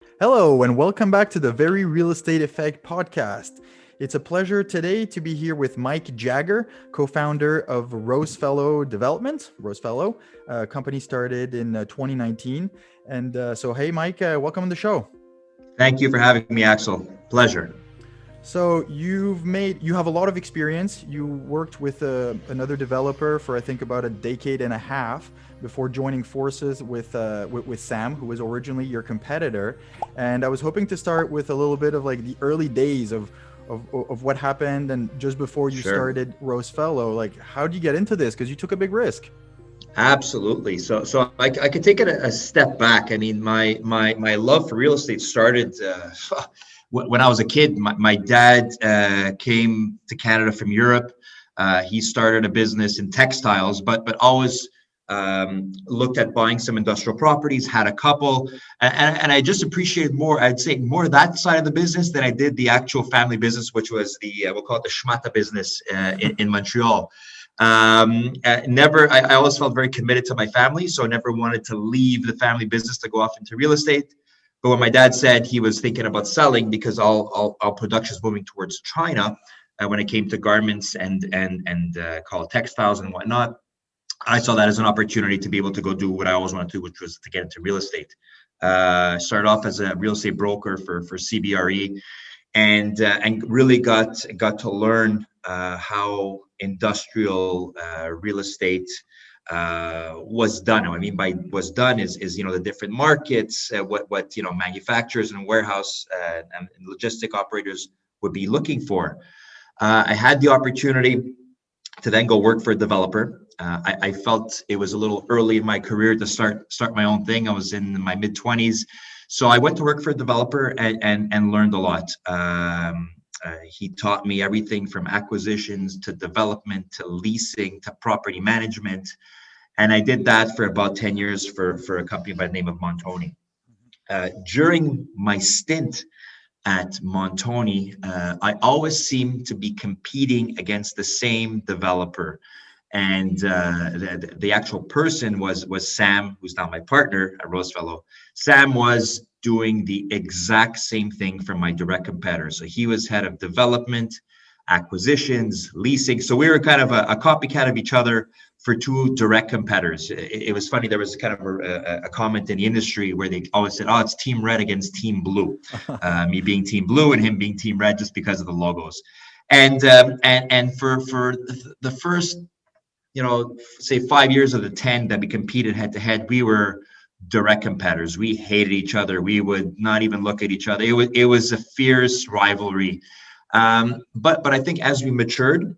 Hello, and welcome back to the Very Real Estate Effect podcast. It's a pleasure today to be here with Mike Jager, co founder of Rosefellow Development. Rosefellow, a company started in 2019. Hey, Mike, welcome to the show. Thank you for having me, Axel. Pleasure. So you have a lot of experience. You worked with another developer for I think about a decade and a half before joining forces with Sam, who was originally your competitor. And I was hoping to start with a little bit of like the early days of what happened and just before you Sure. started Rosefellow. Like, how did you get into this? Because you took a big risk. Absolutely. So I could take it a step back. I mean, my love for real estate started when I was a kid. My dad came to Canada from Europe. He started a business in textiles, but always looked at buying some industrial properties, had a couple, and I just appreciated more, I'd say more that side of the business than I did the actual family business, which was we'll call it the schmata business in Montreal. I always felt very committed to my family, so I never wanted to leave the family business to go off into real estate. But when my dad said he was thinking about selling because all production is moving towards China, when it came to garments and call it textiles and whatnot, I saw that as an opportunity to be able to go do what I always wanted to do, which was to get into real estate. Started off as a real estate broker for CBRE, and really got to learn how industrial real estate was done. What I mean by was done is the different markets, what manufacturers and warehouse and logistic operators would be looking for. I had the opportunity to then go work for a developer. I felt it was a little early in my career to start my own thing. I was in my mid-20s. So I went to work for a developer and learned a lot. He taught me everything from acquisitions to development to leasing to property management. And I did that for about 10 years for a company by the name of Montoni. During my stint at Montoni, I always seemed to be competing against the same developer. And the actual person was Sam, who's now my partner at Rosefellow. Sam was doing the exact same thing from my direct competitor. So he was head of development, acquisitions, leasing. So we were kind of a copycat of each other for two direct competitors. It was funny. There was kind of a comment in the industry where they always said, "Oh, it's Team Red against Team Blue." Me being Team Blue and him being Team Red just because of the logos. And for the first, say 5 years of the 10 that we competed head to head, we were direct competitors. We hated each other. We would not even look at each other. It was a fierce rivalry. But I think as we matured,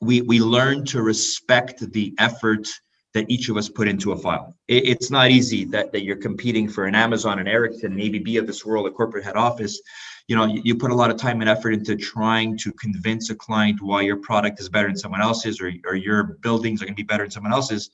we learned to respect the effort that each of us put into a file. It's not easy that you're competing for an Amazon, an Ericsson, an ABB of this world, a corporate head office. You put a lot of time and effort into trying to convince a client why your product is better than someone else's, or your buildings are going to be better than someone else's.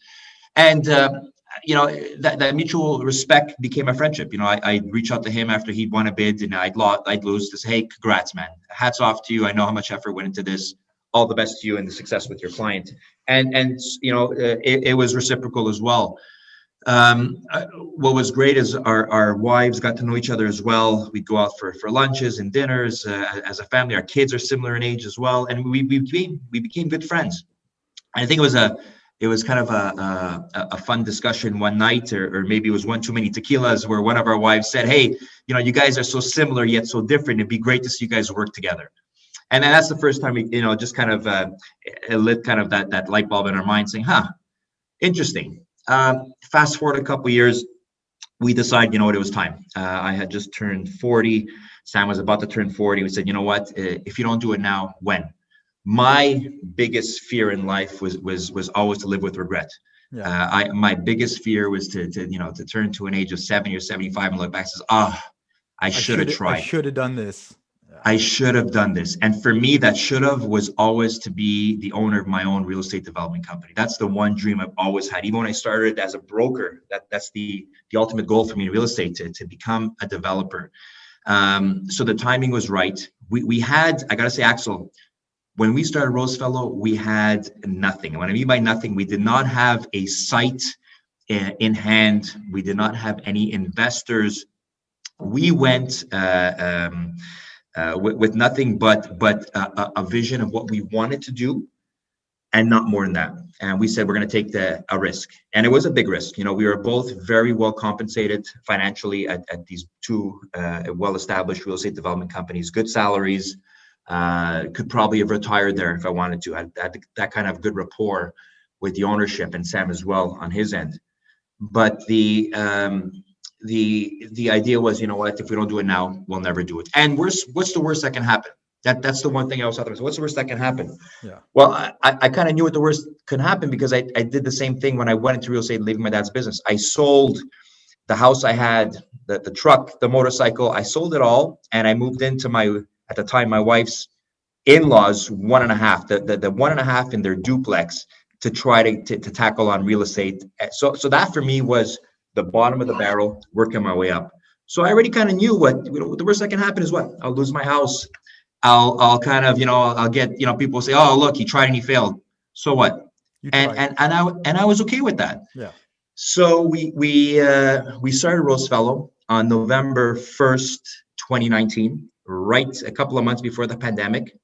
And that mutual respect became a friendship. I'd reach out to him after he'd won a bid and I'd lose to say, "Hey, congrats, man. Hats off to you. I know how much effort went into this. All the best to you and the success with your client." It was reciprocal as well. What was great is our wives got to know each other as well. We'd go out for lunches and dinners as a family. Our kids are similar in age as well, and we became good friends. I think it was kind of a fun discussion one night, or maybe it was one too many tequilas, where one of our wives said, "Hey, you guys are so similar yet so different. It'd be great to see you guys work together." And then that's the first time we, just kind of lit kind of that light bulb in our mind, saying, "Huh, interesting." Fast forward a couple years, we decided, it was time. I had just turned 40. Sam was about to turn 40. We said, "You know what? If you don't do it now, when?" My biggest fear in life was always to live with regret. Yeah. My biggest fear was to turn to an age of 70 or 75 and look back and says, I should have I tried. should have done this. Yeah. I should have done this. And for me, that should have was always to be the owner of my own real estate development company. That's the one dream I've always had. Even when I started as a broker, that's the ultimate goal for me in real estate, to become a developer. So the timing was right. We had, I got to say, Axel, when we started Rosefellow, we had nothing. And what I mean by nothing, we did not have a site in hand. We did not have any investors. we went with nothing but a vision of what we wanted to do, and not more than that. And we said we're going to take a risk, and it was a big risk. We were both very well compensated financially at these two well-established real estate development companies, good salaries. Could probably have retired there if I wanted to. I had that kind of good rapport with the ownership, and Sam as well on his end. But the idea was, you know what, if we don't do it now, we'll never do it. And what's the worst that can happen? That's the one thing I always thought to myself, what's the worst that can happen? Yeah. Well, I kind of knew what the worst could happen, because I did the same thing when I went into real estate, leaving my dad's business. I sold the house I had, the truck, the motorcycle. I sold it all, and I moved into at the time, my wife's in-laws, one and a half, the one and a half in their duplex, to try to tackle on real estate. So that for me was the bottom of the barrel, working my way up. So I already kind of knew what the worst that can happen is what? I'll lose my house. I'll kind of, I'll get, people say, oh, look, he tried and he failed. So what? You And tried. I was okay with that. Yeah. So we started Rosefellow on November 1st, 2019, right a couple of months before the pandemic,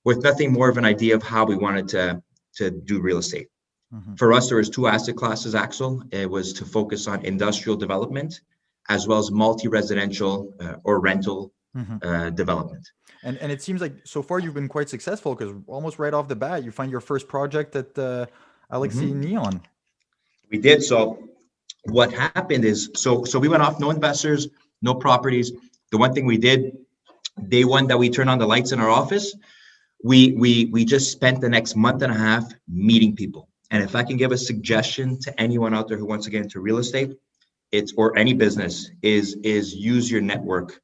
with nothing more of an idea of how we wanted to do real estate. Mm-hmm. For us, there was two asset classes, Axel. It was to focus on industrial development, as well as multi-residential or rental development. And it seems like so far you've been quite successful, because almost right off the bat you find your first project at Alexi Neon. We did. So what happened is, so we went off, no investors, no properties. The one thing we did, day one that we turned on the lights in our office, we just spent the next month and a half meeting people. And if I can give a suggestion to anyone out there who wants to get into real estate, or any business, is use your network.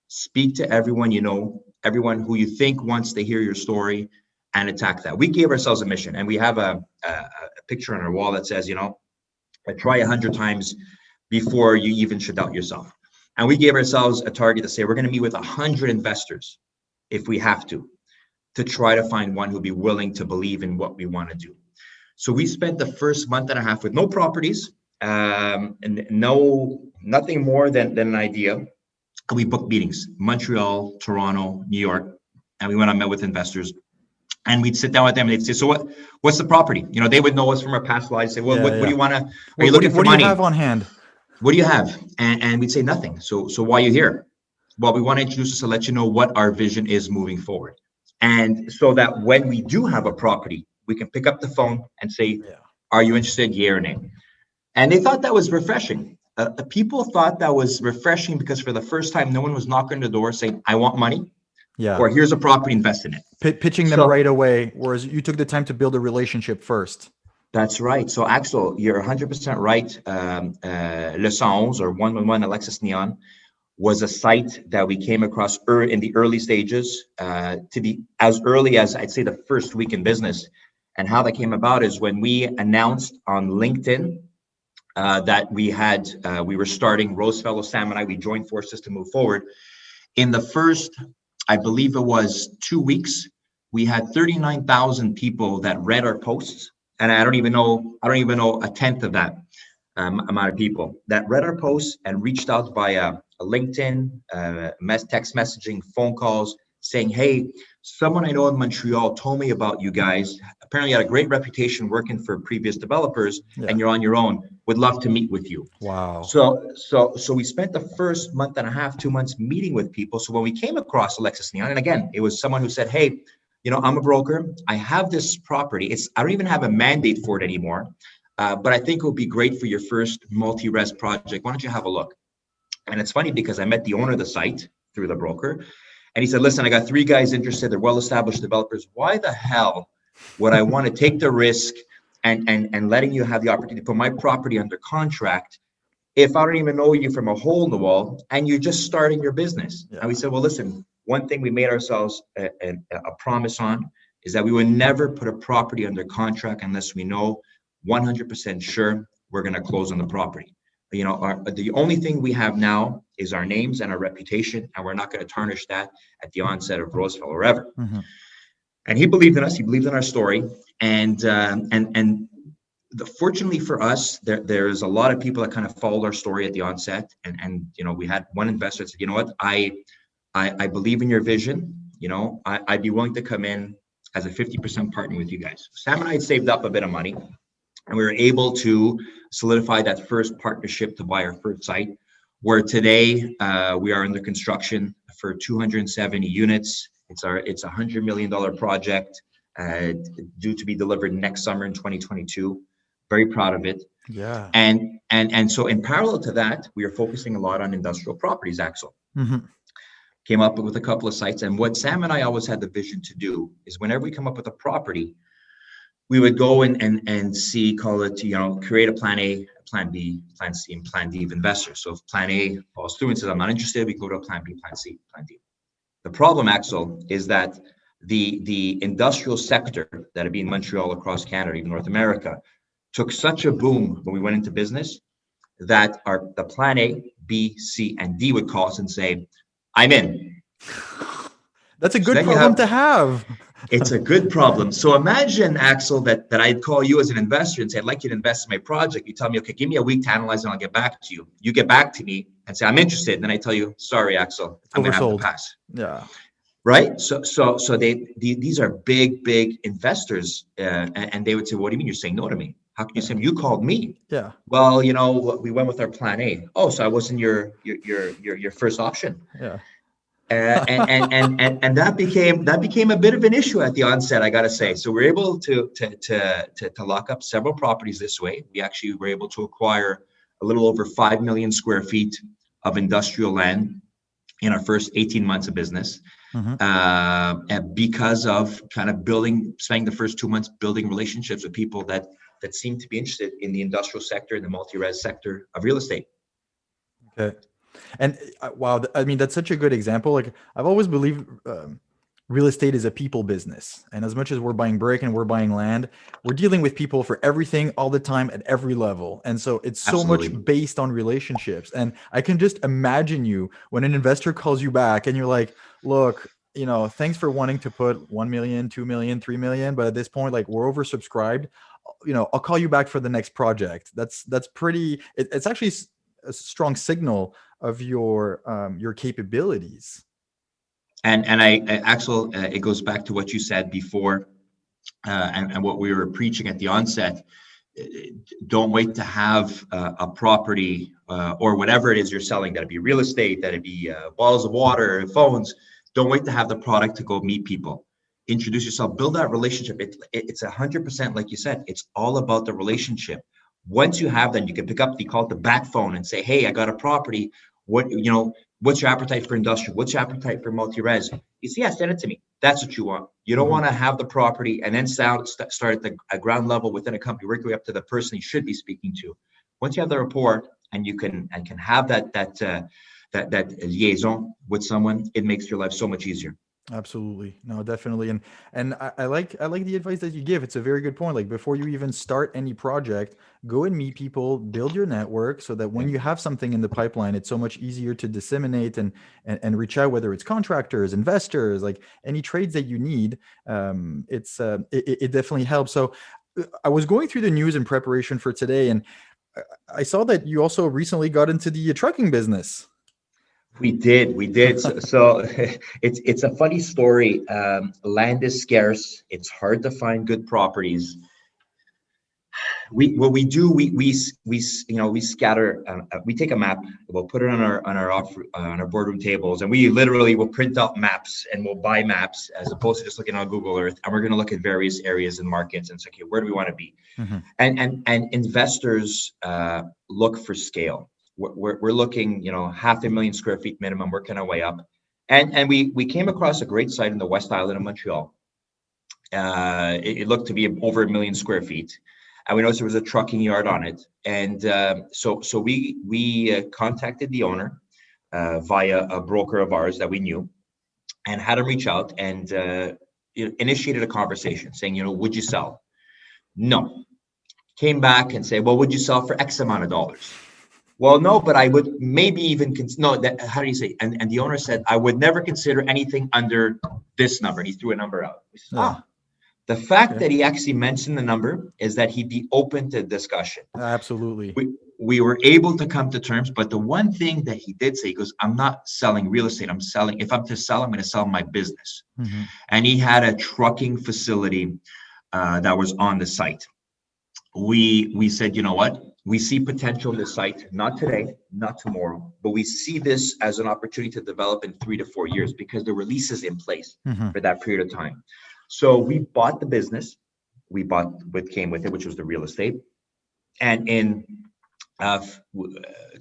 Speak to everyone you know, everyone who you think wants to hear your story, and attack that. We gave ourselves a mission, and we have a picture on our wall that says, try 100 times before you even should doubt yourself. And we gave ourselves a target to say we're going to meet with 100 investors if we have to try to find one who'd be willing to believe in what we want to do. So we spent the first month and a half with no properties, and nothing more than an idea. We booked meetings, Montreal, Toronto, New York, and we went and met with investors. And we'd sit down with them and they'd say, so what's the property? They would know us from our past lives. Say, well, what do you want to, are you looking for money? What do you have on hand? What do you have? And we'd say nothing. So why are you here? Well, we want to introduce us to let you know what our vision is moving forward. And so that when we do have a property, we can pick up the phone and say, are you interested? Yeah or nay? And they thought that was refreshing. People thought that was refreshing because for the first time, no one was knocking on the door saying, I want money. Yeah. Or here's a property, invest in it. Pitching them right away, whereas you took the time to build a relationship first. That's right. So Axel, you're 100% right. Le 111 or 111 Alexis Neon was a site that we came across in the early stages, to be as early as I'd say the first week in business. And how that came about is when we announced on LinkedIn that we were starting Rosefellow, Sam and I, we joined forces to move forward. In the first, I believe it was 2 weeks, we had 39,000 people that read our posts. And I don't even know a tenth of that amount of people that read our posts and reached out via a LinkedIn, text messaging, phone calls, saying, hey, someone I know in Montreal told me about you guys. Apparently you had a great reputation working for previous developers, and you're on your own. Would love to meet with you. Wow. So we spent the first month and a half, 2 months meeting with people. So when we came across Alexis Neon, and again, it was someone who said, hey, I'm a broker. I have this property. I don't even have a mandate for it anymore, but I think it would be great for your first multi-res project. Why don't you have a look? And it's funny because I met the owner of the site through the broker. And he said, listen, I got 3 guys interested. They're well-established developers. Why the hell would I want to take the risk and letting you have the opportunity to put my property under contract if I don't even know you from a hole in the wall and you're just starting your business? Yeah. And we said, well, listen, one thing we made ourselves a promise on is that we would never put a property under contract unless we know 100% sure we're going to close on the property. The only thing we have now is our names and our reputation, and we're not going to tarnish that at the onset of Rosefellow or ever. Mm-hmm. And he believed in us. He believed in our story, and Fortunately for us, there's a lot of people that kind of followed our story at the onset, and we had one investor that said, you know what, I believe in your vision. I'd be willing to come in as a 50% partner with you guys. Sam and I had saved up a bit of money, and we were able to solidify that first partnership to buy our first site, where today we are under construction for 270 units. It's a $100 million project due to be delivered next summer in 2022. Very proud of it. Yeah. And so in parallel to that, we are focusing a lot on industrial properties, Axel. Mm-hmm. Came up with a couple of sites. And what Sam and I always had the vision to do is whenever we come up with a property, we would go and see, call it, create a plan A, plan B, plan C, and plan D of investors. So if plan A falls through and says, I'm not interested, we go to plan B, plan C, plan D. The problem, Axel, is that the industrial sector that would be in Montreal, across Canada, even North America, took such a boom when we went into business that the plan A, B, C, and D would call us and say, I'm in. That's a good problem to have. It's a good problem. So imagine, Axel, that I'd call you as an investor and say, I'd like you to invest in my project. You tell me, okay, give me a week to analyze and I'll get back to you. You get back to me and say, I'm interested. And then I tell you, sorry, Axel, I'm going to have to pass. Yeah. Right. So these are big investors. And they would say, what do you mean you're saying no to me? How can you say you called me? Yeah. Well, we went with our plan A. Oh, so I wasn't your first option. Yeah. And that became a bit of an issue at the onset, I got to say. So we're able to lock up several properties this way. We actually were able to acquire a little over 5 million square feet of industrial land in our first 18 months of business. Mm-hmm. And because of kind of spending the first 2 months building relationships with people that seem to be interested in the industrial sector and the multi-res sector of real estate. Okay. And wow, I mean, that's such a good example. Like, I've always believed real estate is a people business. And as much as we're buying brick and we're buying land, we're dealing with people for everything all the time at every level. And so it's so much based on relationships. And I can just imagine you when an investor calls you back and you're like, look, thanks for wanting to put 1 million, 2 million, 3 million. But at this point, like, we're oversubscribed. I'll call you back for the next project. That's pretty, it's actually a strong signal of your capabilities. And Axel, it goes back to what you said before, and what we were preaching at the onset. Don't wait to have a property or whatever it is you're selling, that'd be real estate, that'd be bottles of water, phones. Don't wait to have the product to go meet people. Introduce yourself, build that relationship. It's 100%, like you said, it's all about the relationship. Once you have that, you can pick up, they call it the back phone, and say, hey, I got a property. What's your appetite for industrial? What's your appetite for multi-res? You say, yeah, send it to me. That's what you want. You don't want to have the property and then start at the ground level within a company, work your way up to the person you should be speaking to. Once you have the rapport and you can have that liaison with someone, it makes your life so much easier. Absolutely. No, definitely. And I like the advice that you give. It's a very good point. Like, before you even start any project, go and meet people, build your network, so that when you have something in the pipeline, it's so much easier to disseminate and reach out, whether it's contractors, investors, like any trades that you need. It definitely helps. So I was going through the news in preparation for today, and I saw that you also recently got into the trucking business. We did. So it's a funny story. Land is scarce. It's hard to find good properties. We scatter. We take a map. We'll put it on our boardroom tables, and we literally will print out maps and we'll buy maps as opposed to just looking on Google Earth. And we're going to look at various areas and markets and say, okay, where do we want to be? Mm-hmm. And investors look for scale. We're looking, 500,000 square feet minimum, working our way up. And we came across a great site in the West Island of Montreal. It looked to be over 1 million square feet. And we noticed there was a trucking yard on it. And so we contacted the owner via a broker of ours that we knew, and had him reach out and initiated a conversation saying, would you sell? No. Came back and said, well, would you sell for X amount of dollars? Well, no, but I would maybe even how do you say? And the owner said, I would never consider anything under this number. And he threw a number out. We said, The fact Okay. that he actually mentioned the number is that he'd be open to discussion. Absolutely. We were able to come to terms, but the one thing that he did say, he goes, I'm not selling real estate. I'm selling, if I'm to sell, I'm going to sell my business. Hmm. And he had a trucking facility that was on the site. We said, you know what? We see potential in the site, not today, not tomorrow, but we see this as an opportunity to develop in 3 to 4 years because the release is in place Hmm. for that period of time. So we bought the business. We bought what came with it, which was the real estate. And in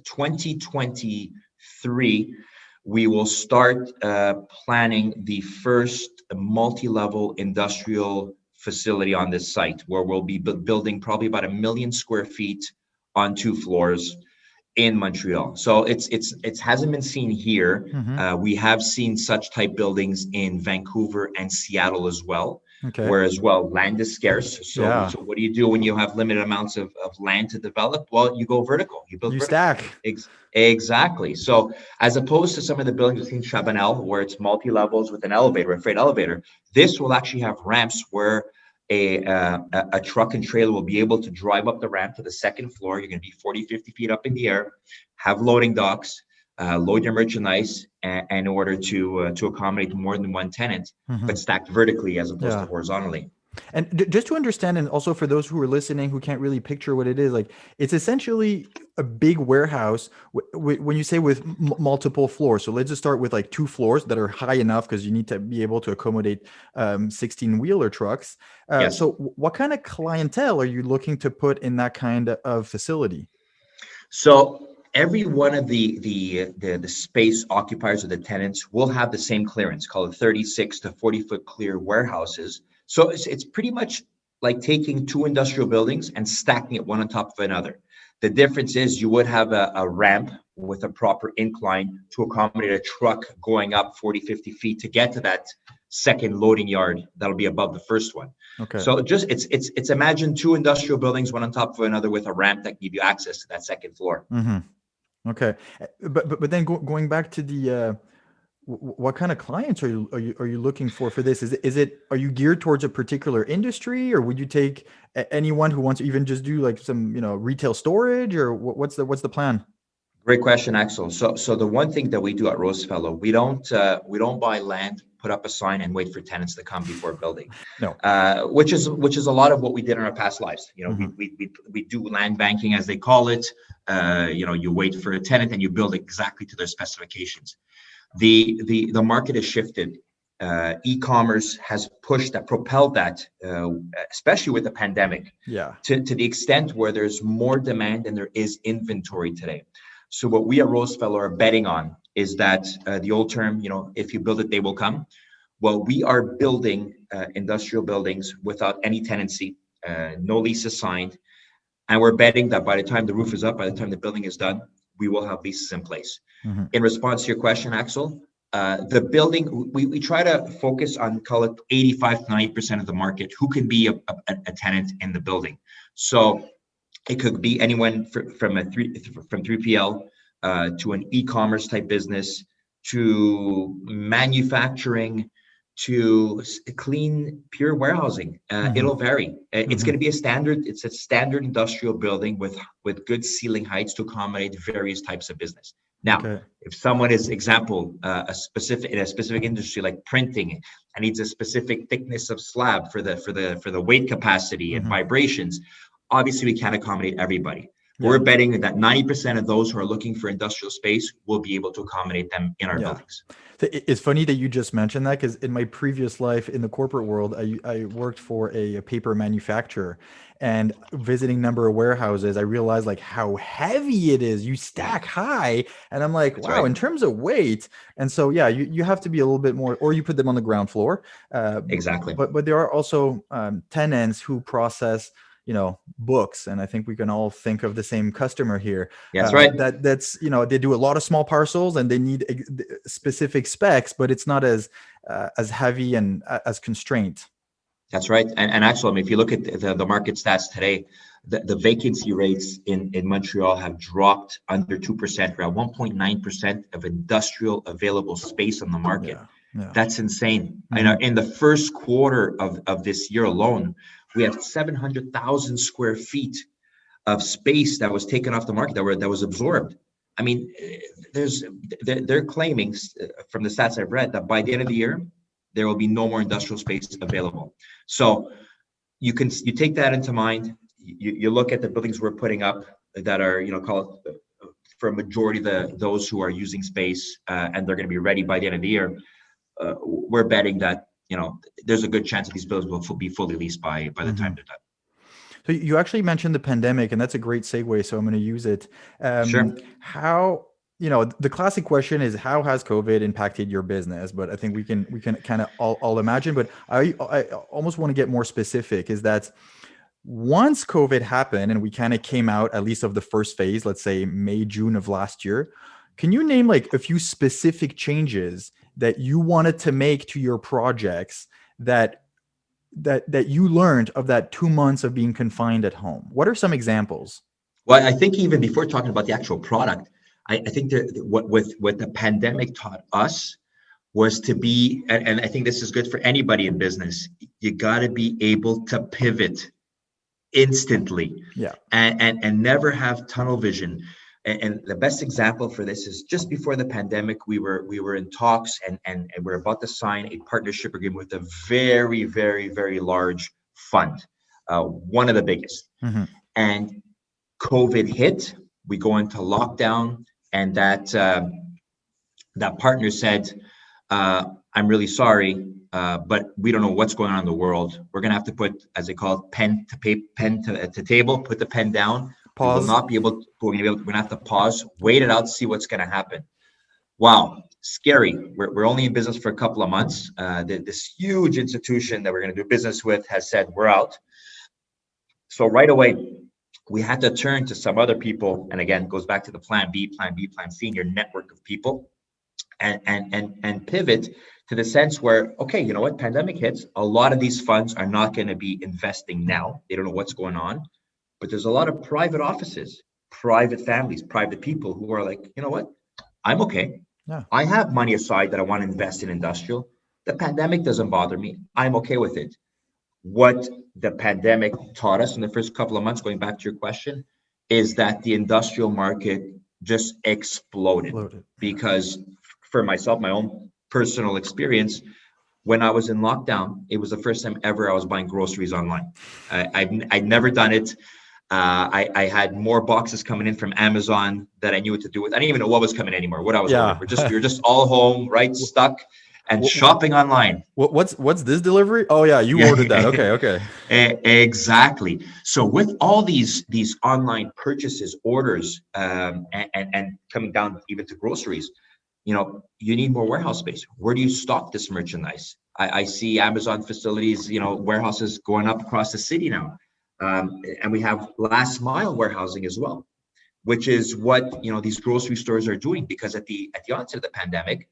2023, we will start planning the first multi-level industrial facility on this site, where we'll be building probably about 1 million square feet on 2 floors in Montreal. So it hasn't been seen here. Hmm. We have seen such type buildings in Vancouver and Seattle as well, Okay. where as well land is scarce. Yeah. So what do you do when you have limited amounts of land to develop? Well, you go vertical. You build You vertical. stack. Exactly. So as opposed to some of the buildings we've seen Chabanel, where it's multi-levels with an elevator, a freight elevator, this will actually have ramps where a truck and trailer will be able to drive up the ramp to the second floor. You're going to be 40, 50 feet up in the air, have loading docks, load your merchandise in order to accommodate more than one tenant, Hmm. but stacked vertically as opposed to Yeah. horizontally. And just to understand, and also for those who are listening who can't really picture what it is, like it's essentially a big warehouse when you say with multiple floors. So let's just start with like 2 floors that are high enough because you need to be able to accommodate 16-wheeler trucks. Yes. So what kind of clientele are you looking to put in that kind of facility? So every one of the space occupiers or the tenants will have the same clearance, called 36 to 40 foot clear warehouses. So it's pretty much like taking two industrial buildings and stacking it one on top of another. The difference is you would have a ramp with a proper incline to accommodate a truck going up 40, 50 feet to get to that second loading yard that'll be above the first one. Okay. So just it's imagine two industrial buildings, one on top of another, with a ramp that give you access to that second floor. Hmm. Okay. But then going back to the what kind of clients are you looking for this? Is it are you geared towards a particular industry, or would you take anyone who wants to even just do like some retail storage, or what's the plan? Great question, Axel. So the one thing that we do at Rosefellow, we don't buy land, put up a sign, and wait for tenants to come before building, No. which is a lot of what we did in our past lives. Hmm. We do land banking, as they call it. You wait for a tenant and you build exactly to their specifications. The market has shifted. E-commerce has propelled that, especially with the pandemic, Yeah. to the extent where there's more demand than there is inventory today. So what we at Rosefellow are betting on is that the old term, if you build it, they will come. Well, we are building industrial buildings without any tenancy, no leases signed, and we're betting that by the time the roof is up, by the time the building is done, we will have leases in place. Hmm. In response to your question, Axel, the building, we try to focus on, call it 85 to 90% of the market, who can be a tenant in the building. So it could be anyone from 3PL to an e-commerce type business, to manufacturing, to clean, pure warehousing. Hmm. It'll vary. It's Hmm. going to be a standard. It's a standard industrial building with good ceiling heights to accommodate various types of business. Now, Okay. if someone is, example, in a specific industry like printing, and needs a specific thickness of slab for the weight capacity and Hmm. vibrations, obviously we can't accommodate everybody. We're Yeah. betting that 90% of those who are looking for industrial space will be able to accommodate them in our Yeah. buildings. So it's funny that you just mentioned that because in my previous life in the corporate world, I worked for a paper manufacturer, and visiting number of warehouses, I realized like how heavy it is. You Yeah, stack high, and I'm like, that's wow, right. in terms of weight. And so yeah, you have to be a little bit more, or you put them on the ground floor. Exactly. But there are also tenants who process books, and I think we can all think of the same customer here. That's right. That's they do a lot of small parcels and they need specific specs, but it's not as heavy and as constrained. That's right. And actually, I mean, if you look at the market stats today, the vacancy rates in Montreal have dropped under 2%. We're at 1.9% of industrial available space on the market. Yeah. Yeah. That's insane. Mhm. In the first quarter of this year alone, we have 700,000 square feet of space that was taken off the market that was absorbed. I mean, there's they're claiming from the stats I've read that by the end of the year there will be no more industrial space available. So you take that into mind. You look at the buildings we're putting up that are call it for a majority of those who are using space and they're going to be ready by the end of the year. We're betting that there's a good chance that these buildings will be fully leased by the time Mhm. they're done. So you actually mentioned the pandemic, and that's a great segue. So I'm going to use it. Sure. How, the classic question is, how has COVID impacted your business? But I think we can kind of all imagine. But I almost want to get more specific. Is that once COVID happened and we kind of came out at least of the first phase, let's say May, June of last year, can you name like a few specific changes that you wanted to make to your projects that that you learned of that 2 months of being confined at home? What are some examples? Well, I think even before talking about the actual product, I think that what the pandemic taught us was to be, and I think this is good for anybody in business, you got to be able to pivot instantly Yeah. and never have tunnel vision. And the best example for this is just before the pandemic, we were in talks and we're about to sign a partnership agreement with a very, very, very large fund, one of the biggest. Hmm. And COVID hit, we go into lockdown, and that partner said, "I'm really sorry, but we don't know what's going on in the world. We're gonna have to put, as they call it, pen to table, put the pen down. We will Pause. not be able. We're gonna have to pause, wait it out, see what's gonna happen." Wow, scary. We're only in business for a couple of months. This huge institution that we're gonna do business with has said we're out. So right away, we had to turn to some other people, and again, it goes back to the plan C, and your network of people, and pivot to the sense where, okay, you know what, pandemic hits, a lot of these funds are not going to be investing now. They don't know what's going on, but there's a lot of private offices, private families, private people who are like, you know what, I'm okay. Yeah. I have money aside that I want to invest in industrial. The pandemic doesn't bother me. I'm okay with it. What the pandemic taught us in the first couple of months, going back to your question, is that the industrial market just exploded. Loaded. Yeah. Because for myself, my own personal experience, when I was in lockdown, it was the first time ever I was buying groceries online. I'd never done it. I had more boxes coming in from Amazon that I knew what to do with. I didn't even know what was coming anymore, what I was ordering. Yeah. We were just all home, right, stuck, and shopping online. What's this delivery? Oh yeah, you ordered that. Yeah. Okay, okay. Exactly. So with all these online purchases, orders, and coming down even to groceries, you need more warehouse space. Where do you stock this merchandise? I see Amazon facilities, warehouses going up across the city now, and we have last mile warehousing as well, which is what these grocery stores are doing. Because at the onset of the pandemic,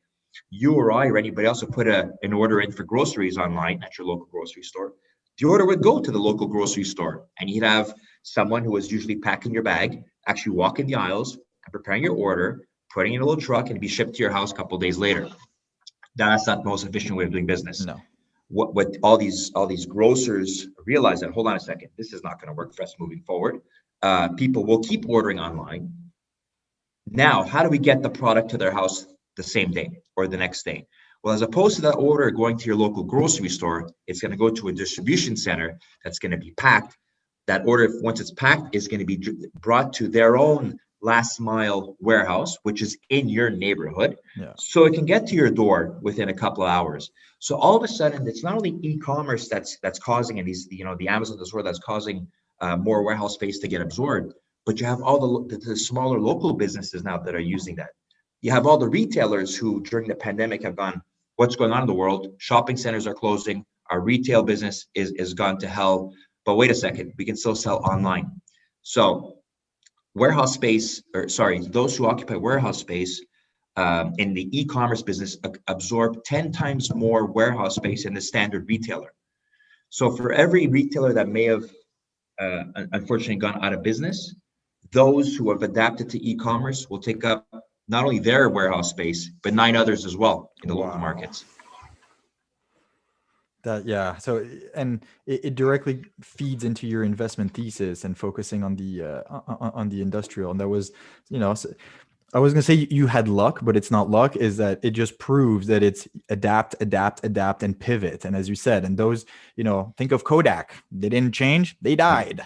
you or I or anybody else would put an order in for groceries online at your local grocery store. The order would go to the local grocery store, and you'd have someone who was usually packing your bag actually walking the aisles and preparing your order, putting it in a little truck, and be shipped to your house a couple of days later. That's not the most efficient way of doing business. No. What all these grocers realize that, hold on a second, this is not going to work for us moving forward. People will keep ordering online. Now, how do we get the product to their house the same day or the next day? Well, as opposed to that order going to your local grocery store, it's going to go to a distribution center that's going to be packed. That order, once it's packed, is going to be brought to their own last mile warehouse, which is in your neighborhood. Yeah. So it can get to your door within a couple of hours. So all of a sudden, it's not only e-commerce that's causing, and the Amazon of this world that's causing more warehouse space to get absorbed, but you have all the smaller local businesses now that are using that. You have all the retailers who during the pandemic have gone, what's going on in the world? Shopping centers are closing. Our retail business is gone to hell. But wait a second, we can still sell online. So warehouse space, or sorry, those who occupy warehouse space in the e-commerce business absorb 10 times more warehouse space than the standard retailer. So for every retailer that may have unfortunately gone out of business, those who have adapted to e-commerce will take up not only their warehouse space, but 9 others as well in the local Wow. markets. Yeah. So, and it directly feeds into your investment thesis and focusing on the industrial. And that was, I was gonna say you had luck, but it's not luck. Is that it just proves that it's adapt, adapt, adapt, and pivot. And as you said, and those, think of Kodak. They didn't change. They died.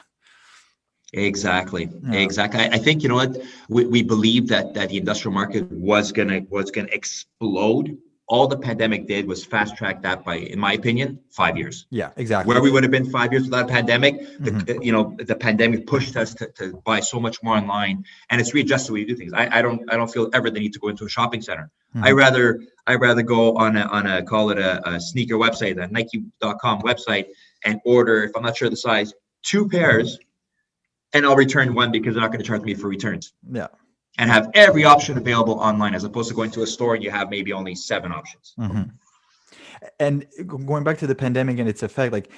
Exactly. Yeah. Exactly. I think, you know what, we believe that the industrial market was gonna explode. All the pandemic did was fast track that by, in my opinion, 5 years. Yeah. Exactly. Where we would have been 5 years without a pandemic, Mhm. the pandemic pushed us to buy so much more online, and it's readjusted the way you do things. I don't feel ever the need to go into a shopping center. I Mhm. rather I rather go on a call it a sneaker website, a Nike.com website, and order, if I'm not sure the size, two pairs, and I'll return one because they're not going to charge me for returns, Yeah. and have every option available online, as opposed to going to a store and you have maybe only 7 options. Mhm. And going back to the pandemic and its effect, like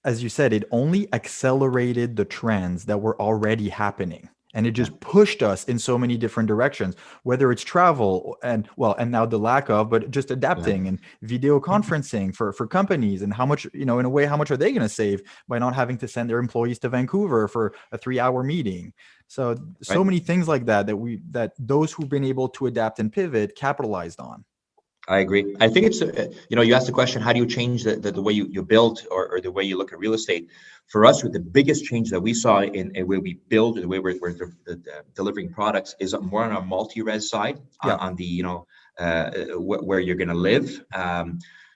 as you said, it only accelerated the trends that were already happening. And it Yeah, just pushed us in so many different directions, whether it's travel and well, and now the lack of, but just yeah. adapting and video conferencing for companies and how much, in a way, how much are they going to save by not having to send their employees to Vancouver for a 3 hour meeting? So Right. many things like that that those who've been able to adapt and pivot capitalized on. I agree. I think it's, you asked the question, how do you change the way you build, or the way you look at real estate? For us, with the biggest change that we saw in the way we build, or the way we're delivering products, is more on our multi-res side, Yeah. on the, where you're going to live.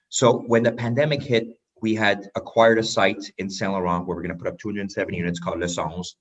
So when the pandemic hit, we had acquired a site in Saint Laurent where we're going to put up 270 units called Le Sens.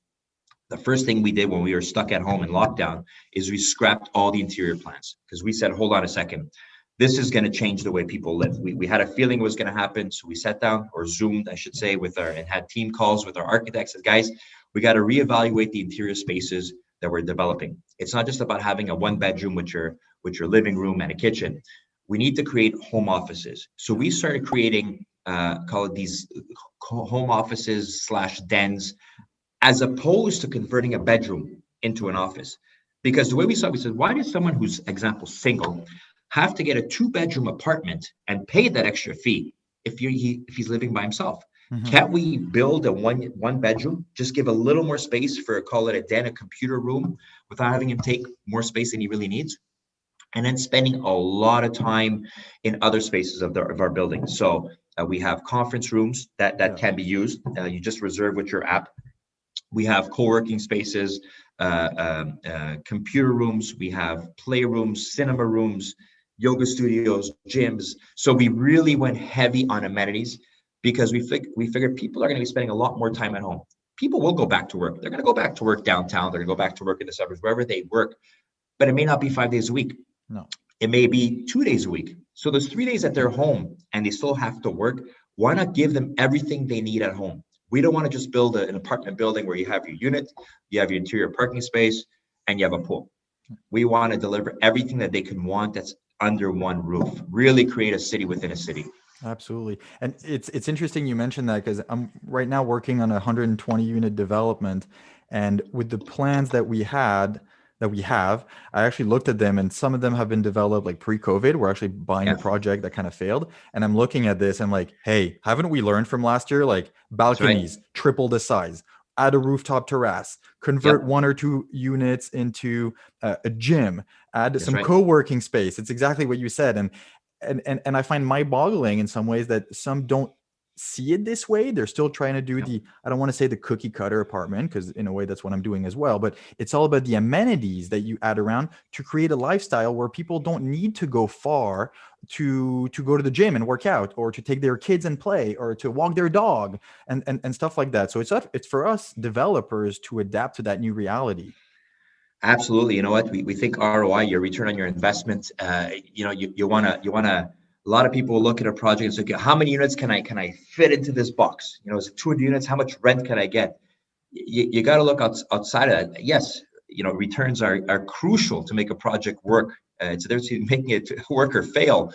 The first thing we did when we were stuck at home in lockdown is we scrapped all the interior plans, because we said, hold on a second, this is going to change the way people live. We had a feeling it was going to happen. So we sat down, or Zoomed, I should say, and had team calls with our architects. And guys, we got to reevaluate the interior spaces that we're developing. It's not just about having a one bedroom with your living room and a kitchen. We need to create home offices. So we started creating, call it these home offices slash dens, as opposed to converting a bedroom into an office. Because the way we saw it, we said, why does someone who's, example, single, have to get a two-bedroom apartment and pay that extra fee if he's living by himself? Mhm. Can't we build a one bedroom, just give a little more space for, call it a den, a computer room, without having him take more space than he really needs? And then spending a lot of time in other spaces of our building. So we have conference rooms that Yeah. can be used. You just reserve with your app. We have co-working spaces, computer rooms, we have playrooms, cinema rooms, yoga studios, gyms. So we really went heavy on amenities, because we figured people are going to be spending a lot more time at home. People will go back to work. They're going to go back to work downtown. They're going to go back to work in the suburbs, wherever they work. But it may not be 5 days a week. No. It may be 2 days a week. So those 3 days that they're home and they still have to work, why not give them everything they need at home? We don't want to just build an apartment building where you have your unit, you have your interior parking space, and you have a pool. We want to deliver everything that they can want that's under one roof. Really create a city within a city. Absolutely. And it's interesting you mentioned that because I'm right now working on a 120 unit development, and with the plans that we have, I actually looked at them and some of them have been developed like pre-COVID. We're actually buying a Yeah, project that kind of failed. And I'm looking at this and like, hey, haven't we learned from last year? Like that's right. balconies, triple the size, add a rooftop terrace, convert Yep, 1 or 2 units into a gym, add that's some right. co-working space. It's exactly what you said. And I find mind-boggling in some ways that some don't see it this way. They're still trying to do Yep. the, I don't want to say the cookie cutter apartment, because in a way that's what I'm doing as well, but it's all about the amenities that you add around to create a lifestyle where people don't need to go far to go to the gym and work out, or to take their kids and play, or to walk their dog and stuff like that. So it's for us developers to adapt to that new reality. Absolutely. You know what? We think ROI, your return on your investment. You wanna. A lot of people look at a project and say, okay, how many units can I fit into this box? Is it 200 units? How much rent can I get? You got to look outside of that. Yes, returns are crucial to make a project work. It's there's making it work or fail.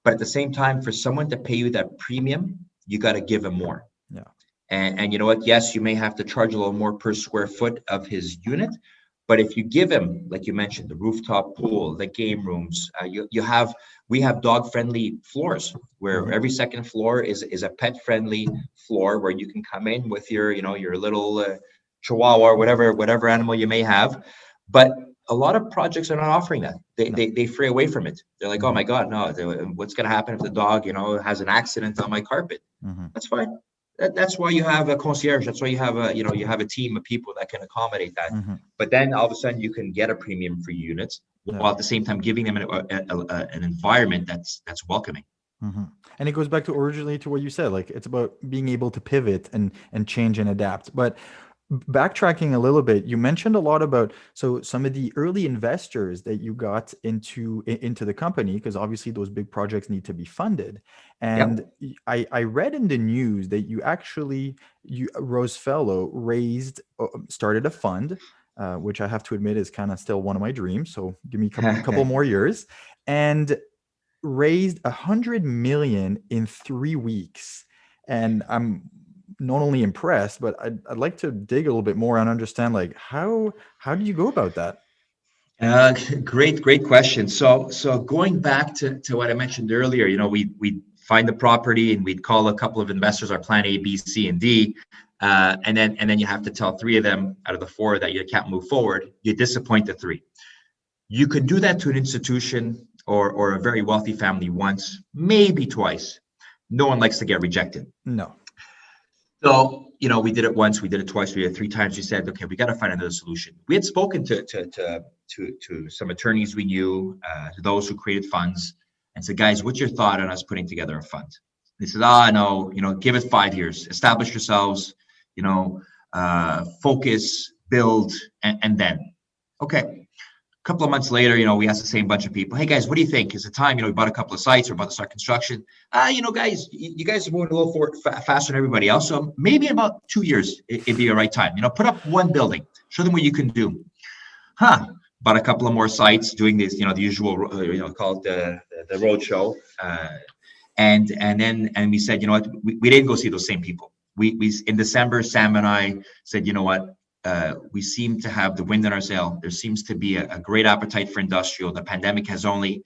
But at the same time, for someone to pay you that premium, you got to give them more. Yeah. And you know what? Yes, you may have to charge a little more per square foot of his unit, But if you give him, like you mentioned, the rooftop pool, the game rooms, we have dog friendly floors where every second floor is a pet friendly floor where you can come in with your little chihuahua or whatever animal you may have. But a lot of projects are not offering that. They fray away from it. They're like, oh my God, no, what's going to happen if the dog, has an accident on my carpet? That's fine. That's why you have a concierge. That's why you have a team of people that can accommodate that. But then all of a sudden you can get a premium for units while at the same time giving them an environment that's welcoming. And it goes back to originally to what you said, like it's about being able to pivot and change and adapt. But backtracking a little bit, you mentioned a lot about some of the early investors that you got into the company, because obviously those big projects need to be funded. And I read in the news that Rosefellow started a fund, which I have to admit is kind of still one of my dreams. So give me a couple more years, and raised 100 million in 3 weeks. And I'm not only impressed, but I'd like to dig a little bit more and understand, like, how did you go about that? Great question. So going back to what I mentioned earlier, we find the property and we'd call a couple of investors, our plan A, B, C, and D, and then you have to tell 3 of them out of the 4 that you can't move forward. You disappoint the 3. You could do that to an institution or a very wealthy family once, maybe twice. No one likes to get rejected. No. So, we did it once, we did it twice, we did it 3 times. We said, okay, we got to find another solution. We had spoken to some attorneys we knew, to those who created funds, and said, guys, what's your thought on us putting together a fund? They said, no, give it 5 years, establish yourselves, focus, build, and then, okay. A couple of months later, we asked the same bunch of people, hey guys, what do you think? Is it time? We bought a couple of sites, we're about to start construction. Guys, you guys are moving a little forward faster than everybody else. So maybe in about 2 years, it'd be the right time. Put up 1 building, show them what you can do. Bought a couple of more sites, doing this, the usual, called the road show. And we said, what, we didn't go see those same people. We in December, Sam and I said, what? We seem to have the wind in our sail. There seems to be a great appetite for industrial. The pandemic has only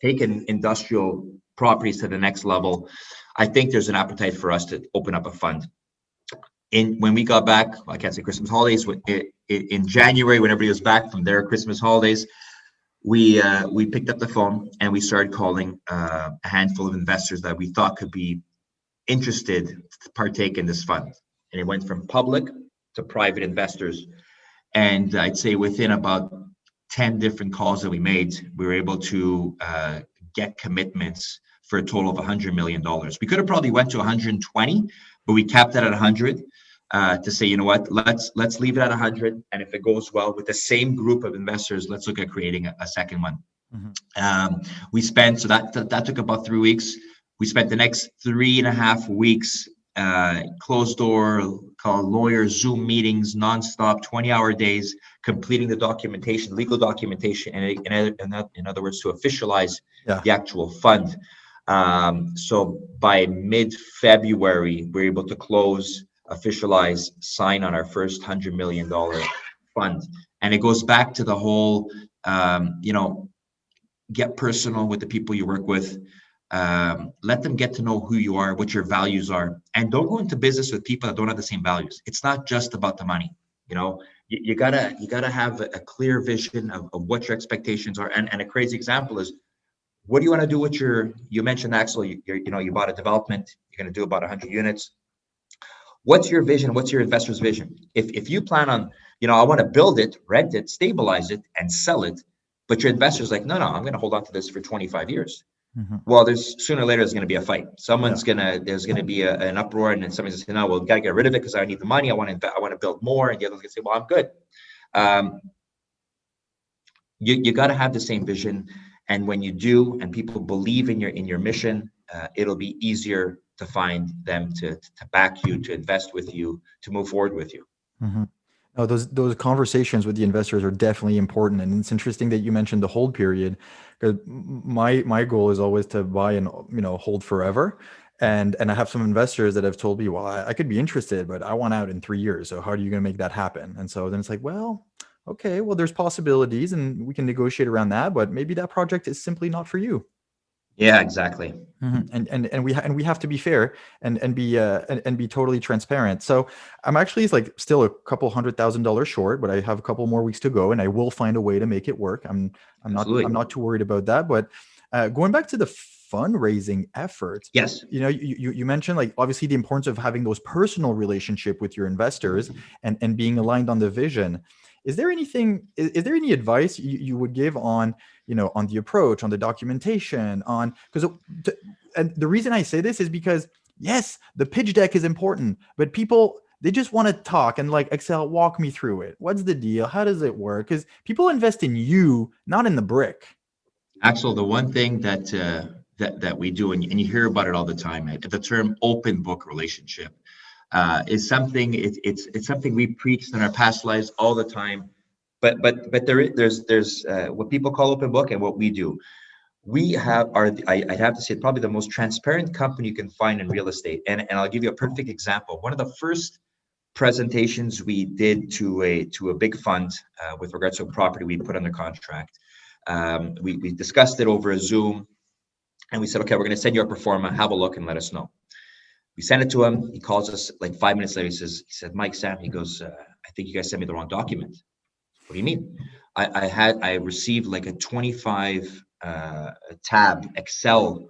taken industrial properties to the next level. I think there's an appetite for us to open up a fund. When we got back, I can't say Christmas holidays, in January, when everybody was back from their Christmas holidays, we picked up the phone and we started calling a handful of investors that we thought could be interested to partake in this fund. And it went from public to private investors. And I'd say within about 10 different calls that we made, we were able to get commitments for a total of $100 million. We could have probably went to 120, but we capped that at 100 to say, let's leave it at 100. And if it goes well with the same group of investors, let's look at creating a second one. We spent, so that took about 3 weeks. We spent the next 3.5 weeks closed door, called lawyers, Zoom meetings, nonstop, 20-hour days, completing the documentation, legal documentation, and in other words, to officialize the actual fund. So by mid-February, we're able to close, officialize, sign on our first $100 million fund. And it goes back to the whole, get personal with the people you work with. Let them get to know who you are, what your values are, and don't go into business with people that don't have the same values. It's not just about the money. You gotta have a clear vision of what your expectations are. And a crazy example is, what do you want to do with you mentioned, Axel, you bought a development, you're going to do about 100 units. What's your vision? What's your investor's vision? If you plan on, I want to build it, rent it, stabilize it, and sell it, but your investor's like, no, I'm going to hold on to this for 25 years. Well, sooner or later there's going to be a fight. There's going to be an uproar, and then somebody's going to say, no, well, we got to get rid of it because I need the money. I want to build more. And the other's going to say, well, I'm good. You got to have the same vision. And when you do, and people believe in your mission, it'll be easier to find them to back you, to invest with you, to move forward with you. No, those conversations with the investors are definitely important, and it's interesting that you mentioned the hold period, because my goal is always to buy and hold forever. And I have some investors that have told me, well, I could be interested, but I want out in 3 years. So how are you going to make that happen? And so then it's like, well, okay, well, there's possibilities and we can negotiate around that, but maybe that project is simply not for you. Yeah, exactly. And we have to be fair and be totally transparent. So I'm actually like still a couple $100,000 short, but I have a couple more weeks to go, and I will find a way to make it work. Absolutely. I'm not too worried about that. But going back to the fundraising effort, Yes. you mentioned like obviously the importance of having those personal relationship with your investors and being aligned on the vision. Is there anything? Is there any advice you would give on on the approach, on the documentation, on because and the reason I say this is because yes, the pitch deck is important, but people they just want to talk and like Excel, walk me through it. What's the deal? How does it work? Because people invest in you, not in the brick. Axel, the one thing that we do, and you hear about it all the time, the term open book relationship is something. It's something we preached in our past lives all the time. But there's what people call open book and what we do. We I'd have to say probably the most transparent company you can find in real estate. And I'll give you a perfect example. One of the first presentations we did to a big fund with regards to a property we put under contract. We discussed it over a Zoom, and we said, okay, we're going to send you a pro forma, have a look, and let us know. We sent it to him. He calls us like 5 minutes later. He said, Mike, Sam, he goes, I think you guys sent me the wrong document. What do you mean? I received like a 25 tab Excel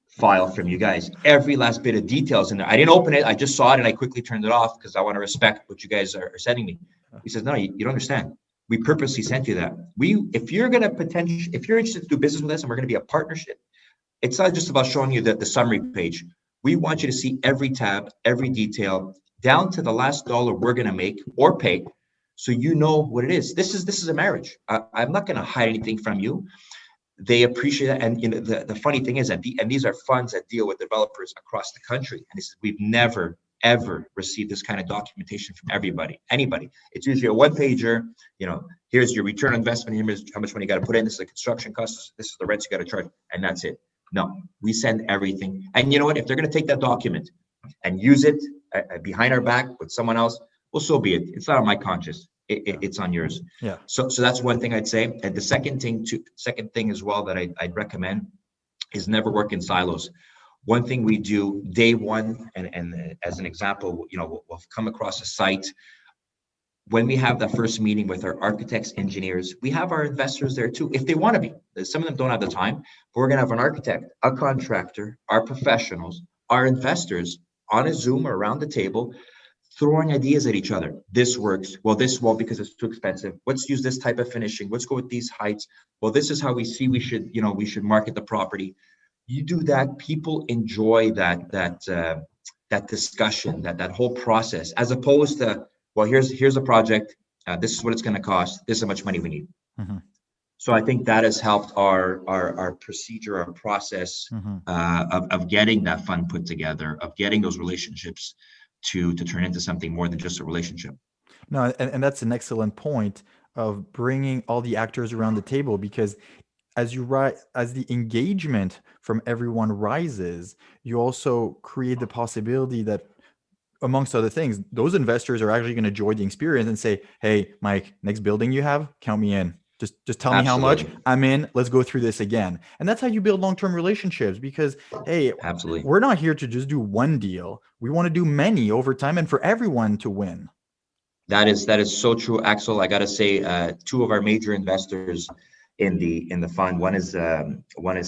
file from you guys. Every last bit of details in there. I didn't open it. I just saw it and I quickly turned it off because I want to respect what you guys are sending me. He says, no, you don't understand. We purposely sent you that. If you're interested to do business with us and we're going to be a partnership, it's not just about showing you the summary page. We want you to see every tab, every detail, down to the last dollar we're going to make or pay, so you know what it is. This is a marriage. I'm not going to hide anything from you. They appreciate that, and the funny thing is that these are funds that deal with developers across the country, and this is, we've never ever received this kind of documentation from anybody. It's usually a one-pager. Here's your return on investment. Here's how much money you got to put in. This is the construction costs. This is the rents you got to charge, and that's it. No, we send everything. And you know what? If they're going to take that document and use it behind our back with someone else, well, so be it. It's not on my conscience. It's on yours. Yeah. So that's one thing I'd say. And the second thing as well that I'd recommend is never work in silos. One thing we do day one, and as an example, we'll come across a site. When we have that first meeting with our architects, engineers, we have our investors there too, if they want to be. Some of them don't have the time, but we're going to have an architect, a contractor, our professionals, our investors on a Zoom or around the table, throwing ideas at each other. This works. Well, this won't because it's too expensive. Let's use this type of finishing. Let's go with these heights. Well, this is how we see we should market the property. You do that, people enjoy that discussion, that whole process, as opposed to, well, here's a project. This is what it's going to cost. This is how much money we need. Mm-hmm. So I think that has helped our procedure, our process of getting that fund put together, of getting those relationships to turn into something more than just a relationship. No, and that's an excellent point of bringing all the actors around the table, because as the engagement from everyone rises, you also create the possibility that, amongst other things, those investors are actually going to enjoy the experience and say, hey, Mike, next building you have, count me in. Just tell me how much. I'm in. Let's go through this again. And that's how you build long-term relationships, because, hey, absolutely, we're not here to just do one deal. We want to do many over time and for everyone to win. That is so true, Axel. I got to say, two of our major investors in the fund, one is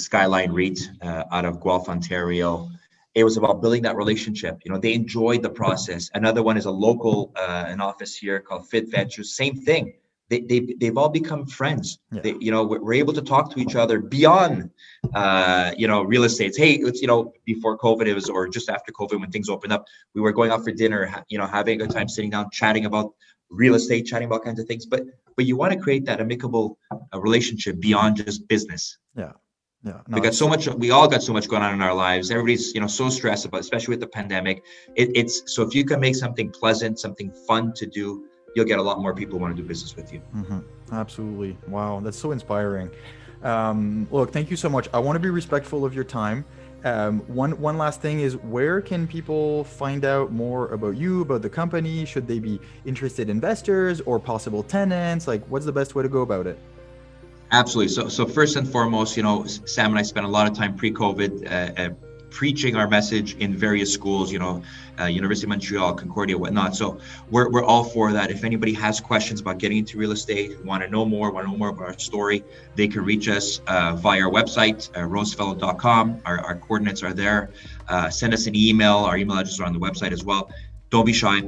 Skyline REIT out of Guelph, Ontario. It was about building that relationship. They enjoyed the process. Another one is a local an office here called Fit Ventures. Same thing. They've all become friends. Yeah. We're able to talk to each other beyond real estate. Hey, it's before COVID, it was, or just after COVID when things opened up, we were going out for dinner, having a good time, sitting down, chatting about real estate, chatting about kinds of things. But you want to create that amicable relationship beyond just business. Yeah. Yeah. No, we all got so much going on in our lives. Everybody's, so stressed about, especially with the pandemic. So if you can make something pleasant, something fun to do, you'll get a lot more people who want to do business with you. Mm-hmm. Absolutely. Wow. That's so inspiring. Look, thank you so much. I want to be respectful of your time. One last thing is, where can people find out more about you, about the company? Should they be interested investors or possible tenants? Like, what's the best way to go about it? Absolutely. So first and foremost, Sam and I spent a lot of time pre-COVID preaching our message in various schools, University of Montreal, Concordia, whatnot. So we're all for that. If anybody has questions about getting into real estate, want to know more about our story, they can reach us via our website, rosefellow.com. Our coordinates are there. Send us an email. Our email addresses are on the website as well. Don't be shy.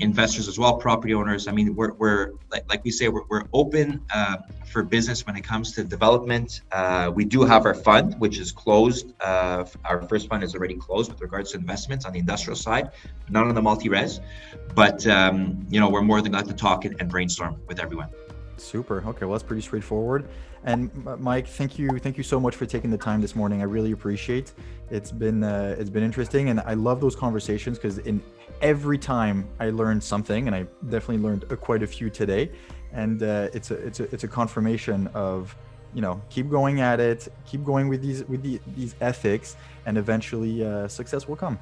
Investors as well, property owners. I mean, we're like we say, we're open for business when it comes to development. We do have our fund, which is closed. Our first fund is already closed with regards to investments on the industrial side, not on the multi-res. But we're more than glad to talk and brainstorm with everyone. Super. Okay, well, that's pretty straightforward. And Mike, thank you so much for taking the time this morning. I really appreciate. It's been interesting, and I love those conversations because in every time I learned something, and I definitely learned quite a few today. And it's a confirmation of, keep going at it, keep going with these ethics, and eventually success will come.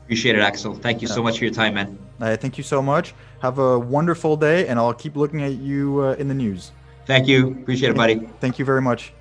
Appreciate it, Axel. Thank you so much for your time, man. Thank you so much. Have a wonderful day, and I'll keep looking at you in the news. Thank you. Appreciate it, buddy. Thank you very much.